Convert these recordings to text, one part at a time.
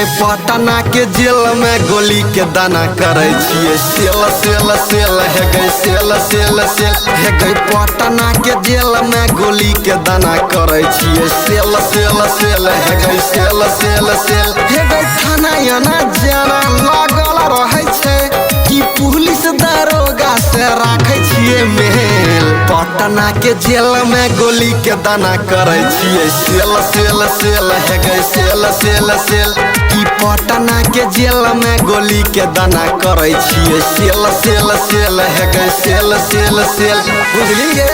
गए पटना के जेल में गोली के दाना करे छिए सेल सेल सेल है गए सेल सेल सेल है गए पटना के जेल में गोली के दाना करे छिए सेल सेल सेल है गए सेल सेल सेल है गए थाना याना जाना लागल रहे छे कि पुलिस दारोगा से राखे छिए मेल पटना के जेल में गोली के दाना करे छिए सेल सेल सेल है गए सेल सेल सेल कि पटना के जेल में गोली के दाना करे छिए सेल सेल सेल है गए सेल सेल सेल बुझलिए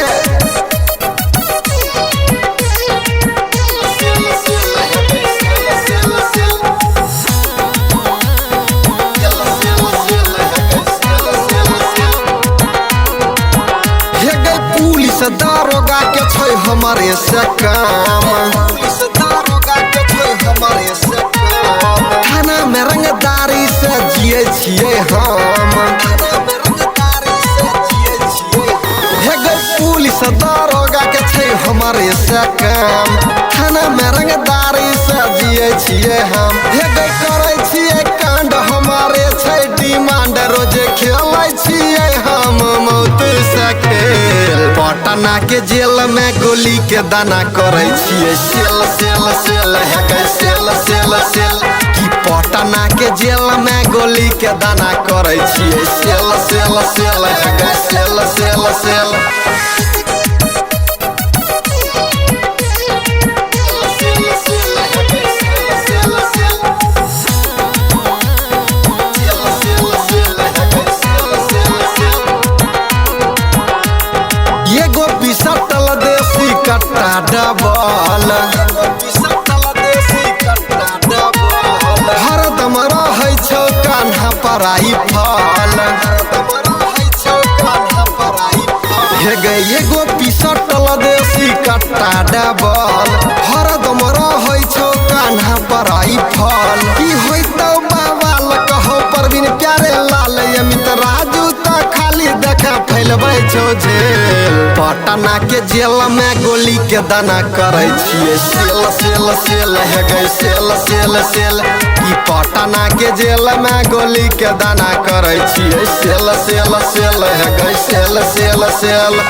दारोगा के छै हमारे से काम पुलिस दारोगा के छै हमारे से काम थाना में रंगदारी से जिए छिए हम थाना में रंगदारी से जिए छिए हे गए पुलिस दारोगा के छै हमारे से काम थाना में रंगदारी से जिए छिए हम हे गए करे छिए कांड हमारे छै डिमांड रोज खेलै छिए हम मौत से खेल पटना के जेल में गोली के दाना करे छिए सेल सेल सेल है गए सेल सेल सेल कि पटना के जेल में गोली के दाना करे छिए सेल सेल सेल है गए सेल सेल सेल सटल देसी कट्टा डबल हरदम रहै छौ कान्हा पराई फल हे गए एगो पिसटल देसी कट्टा डबल हरदम रहै छौ कान्हा पराई फल की होइतौ बाबाल कहो परवीन प्यारे लाल अमित राजू त खाली देखा फैलबै छौ झेल पटना के जेल में गोली के दाना करे छिए सेल सेल सेल है गए सेल सेल सेल कि पटना के जेल में गोली के दाना करे छिए सेल सेल सेल है गए सेल सेल सेल